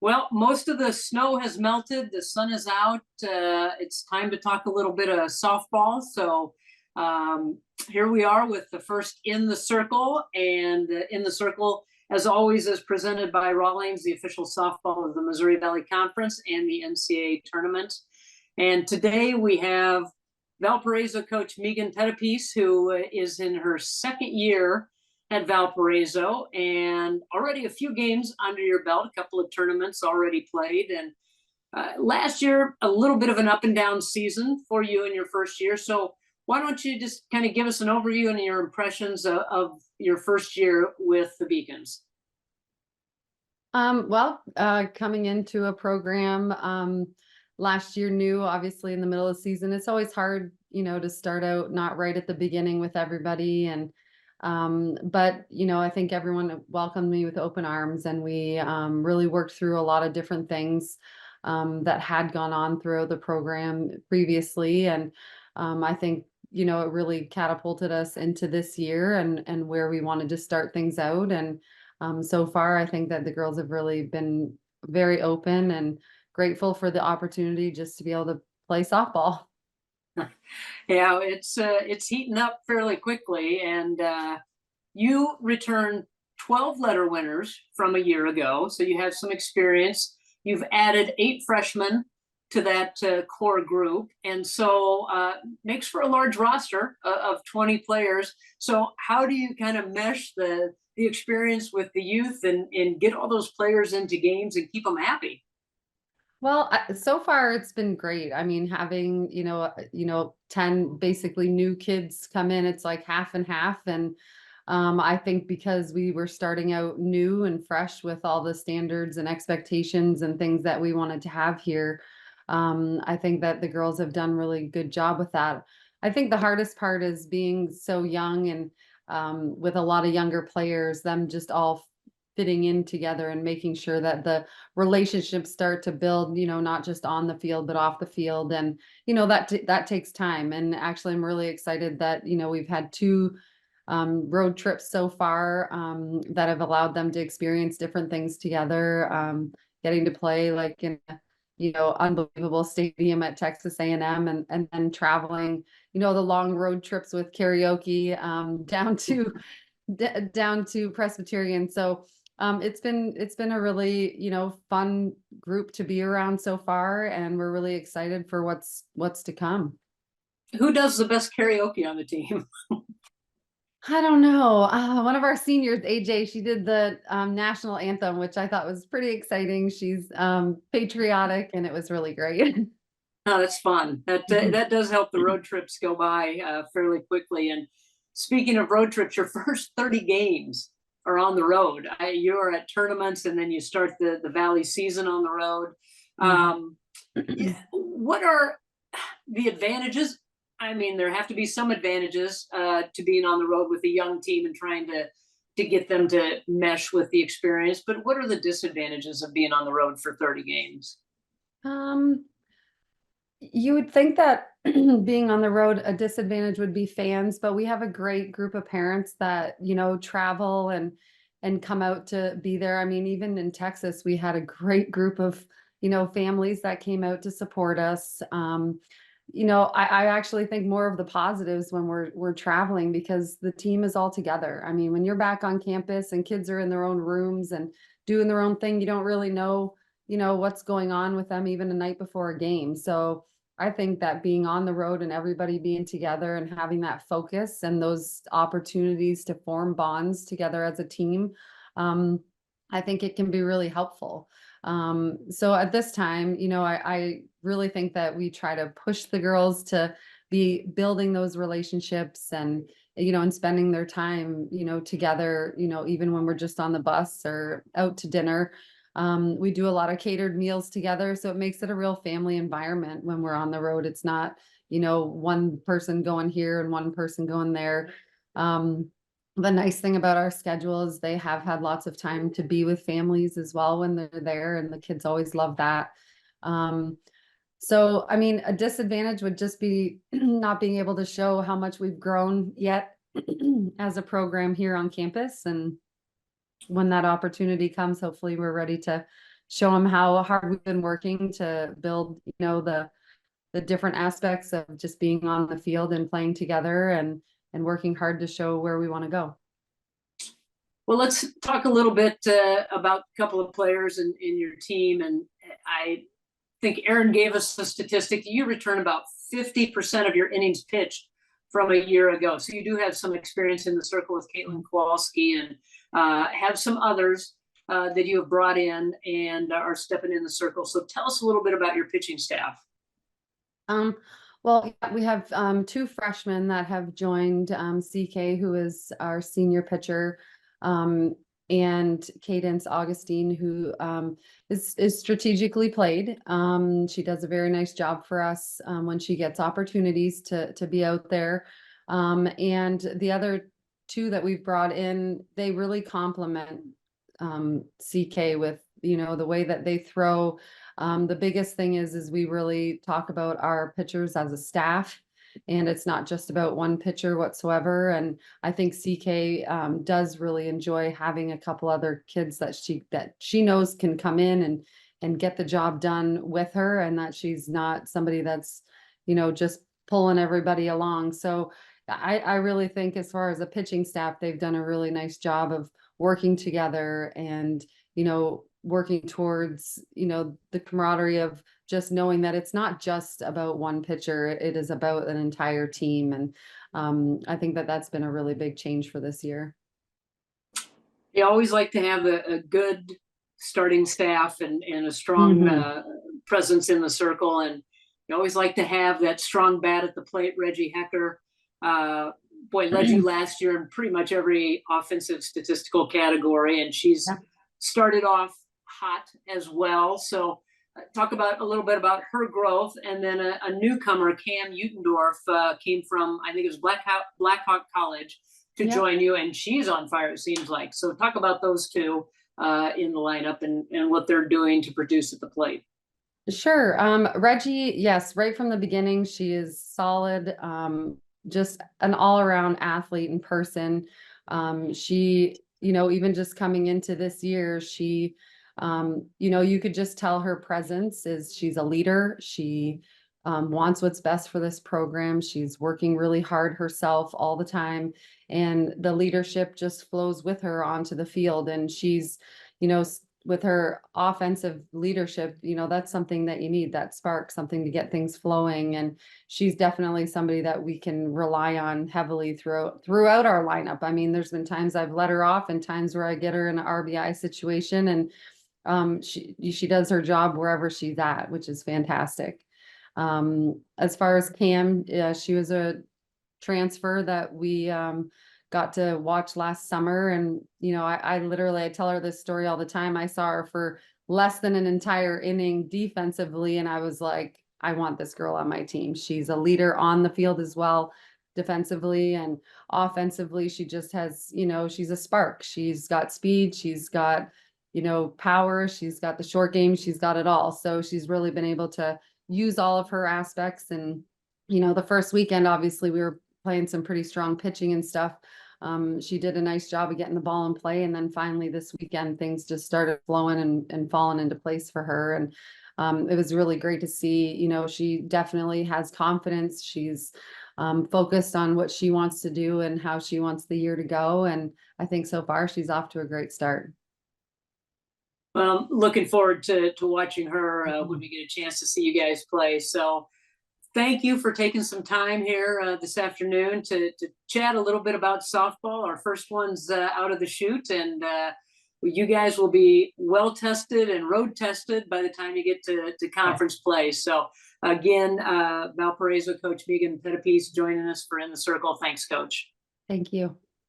Well, most of the snow has melted. The sun is out. It's time to talk a little bit of softball. So um, here we are with the first In the Circle. And In the Circle, as always, is presented by Rawlings, the official softball of the Missouri Valley Conference and the NCAA tournament. And today we have Valparaiso coach Meaggan Pettipiece, who is in her second year at Valparaiso, and already a few games under your belt, a couple of tournaments already played. And last year, a little bit of an up and down season for you in your first year. So why don't you just kind of give us an overview and your impressions of your first year with the Beacons? Coming into a program last year, new, obviously in the middle of the season, it's always hard, to start out not right at the beginning with everybody. And but I think everyone welcomed me with open arms, and we really worked through a lot of different things that had gone on throughout the program previously. And I think, it really catapulted us into this year and where we wanted to start things out. And so far, I think that the girls have really been very open and grateful for the opportunity just to be able to play softball. Yeah, it's heating up fairly quickly, and you returned 12 letter winners from a year ago, so you have some experience. You've added 8 freshmen to that core group, and so makes for a large roster of 20 players. So how do you kind of mesh the experience with the youth and get all those players into games and keep them happy? Well, so far it's been great. I mean, having, 10 basically new kids come in, it's like half and half. And I think because we were starting out new and fresh with all the standards and expectations and things that we wanted to have here, I think that the girls have done really good job with that. I think the hardest part is being so young and with a lot of younger players, them just all fitting in together and making sure that the relationships start to build, not just on the field, but off the field. And, that takes time. And actually, I'm really excited that, we've had 2 road trips so far that have allowed them to experience different things together, getting to play like in a, unbelievable stadium at Texas A&M, and then traveling, the long road trips with karaoke down to Presbyterian. So it's been a really, fun group to be around so far, and we're really excited for what's to come. Who does the best karaoke on the team? I don't know. One of our seniors, AJ, she did the national anthem, which I thought was pretty exciting. She's patriotic, and it was really great. Oh, that's fun. That does help the road trips go by fairly quickly. And speaking of road trips, your first 30 games are on the road. You're at tournaments, and then you start the Valley season on the road. Mhm. Yeah, what are the advantages? I mean, there have to be some advantages to being on the road with a young team and trying to get them to mesh with the experience. But what are the disadvantages of being on the road for 30 games? Um, You would think that being on the road, a disadvantage would be fans, but we have a great group of parents that, travel and come out to be there. I mean, even in Texas, we had a great group of, families that came out to support us. I actually think more of the positives when we're traveling, because the team is all together. I mean, when you're back on campus and kids are in their own rooms and doing their own thing, you don't really know, what's going on with them even the night before a game. So I think that being on the road and everybody being together and having that focus and those opportunities to form bonds together as a team, um, I think it can be really helpful. So at this time, I really think that we try to push the girls to be building those relationships and, and spending their time, together, even when we're just on the bus or out to dinner. We do a lot of catered meals together, so it makes it a real family environment when we're on the road. It's not, one person going here and one person going there. The nice thing about our schedule is they have had lots of time to be with families as well when they're there, and the kids always love that. Um, so, I mean, a disadvantage would just be not being able to show how much we've grown yet as a program here on campus. And when that opportunity comes, hopefully we're ready to show them how hard we've been working to build, you know, the different aspects of just being on the field and playing together and working hard to show where we want to go. Well, let's talk a little bit about a couple of players in your team. And I think Aaron gave us the statistic. You return about 50% of your innings pitched from a year ago. So you do have some experience in the circle with Caitlin Kowalski, and have some others that you have brought in and are stepping in the circle. So tell us a little bit about your pitching staff. Well, we have 2 freshmen that have joined, CK, who is our senior pitcher, and Cadence Augustine, who is strategically played. She does a very nice job for us when she gets opportunities to be out there. And the other 2 that we've brought in, they really complement CK with, you know, the way that they throw. The biggest thing is we really talk about our pitchers as a staff, and it's not just about one pitcher whatsoever. And I think CK does really enjoy having a couple other kids that she knows can come in and get the job done with her, and that she's not somebody that's, you know, just pulling everybody along. So I really think, as far as a pitching staff, they've done a really nice job of working together and, you know, working towards, you know, the camaraderie of just knowing that it's not just about one pitcher, it is about an entire team. And I think that that's been a really big change for this year. You always like to have a good starting staff and a strong presence in the circle. And you always like to have that strong bat at the plate. Reggie Hecker, boy, led you last year in pretty much every offensive statistical category. And she's started off hot as well. So talk about a little bit about her growth. And then a newcomer, Cam Utendorf, came from, I think it was Blackhawk College, to join you, and she's on fire, it seems like. So talk about those 2 in the lineup and what they're doing to produce at the plate. Sure. Reggie, yes, right from the beginning, she is solid, just an all-around athlete and person. She, you know, even just coming into this year, she, you know, you could just tell her presence is she's a leader. She wants what's best for this program. She's working really hard herself all the time, and the leadership just flows with her onto the field. And she's, you know, with her offensive leadership, you know, that's something that you need, that spark, something to get things flowing. And she's definitely somebody that we can rely on heavily throughout our lineup. I mean, there's been times I've let her off and times where I get her in an RBI situation, and she does her job wherever she's at, which is fantastic. As far as Cam, she was a transfer that we got to watch last summer. And, you know, I literally, I tell her this story all the time. I saw her for less than an entire inning defensively, and I was like, I want this girl on my team. She's a leader on the field as well, defensively and offensively. She just has, you know, she's a spark. She's got speed. She's got, you know, power. She's got the short game. She's got it all. So she's really been able to use all of her aspects. And, you know, the first weekend, obviously, we were playing some pretty strong pitching and stuff. She did a nice job of getting the ball in play. And then finally this weekend, things just started flowing and falling into place for her. And it was really great to see, you know, she definitely has confidence. She's focused on what she wants to do and how she wants the year to go. And I think so far she's off to a great start. Well, looking forward to watching her when we get a chance to see you guys play. So thank you for taking some time here this afternoon to chat a little bit about softball. Our first one's out of the chute, and you guys will be well tested and road tested by the time you get to conference play. So again, Valparaiso coach Meaggan Pettipiece joining us for In the Circle. Thanks, Coach. Thank you.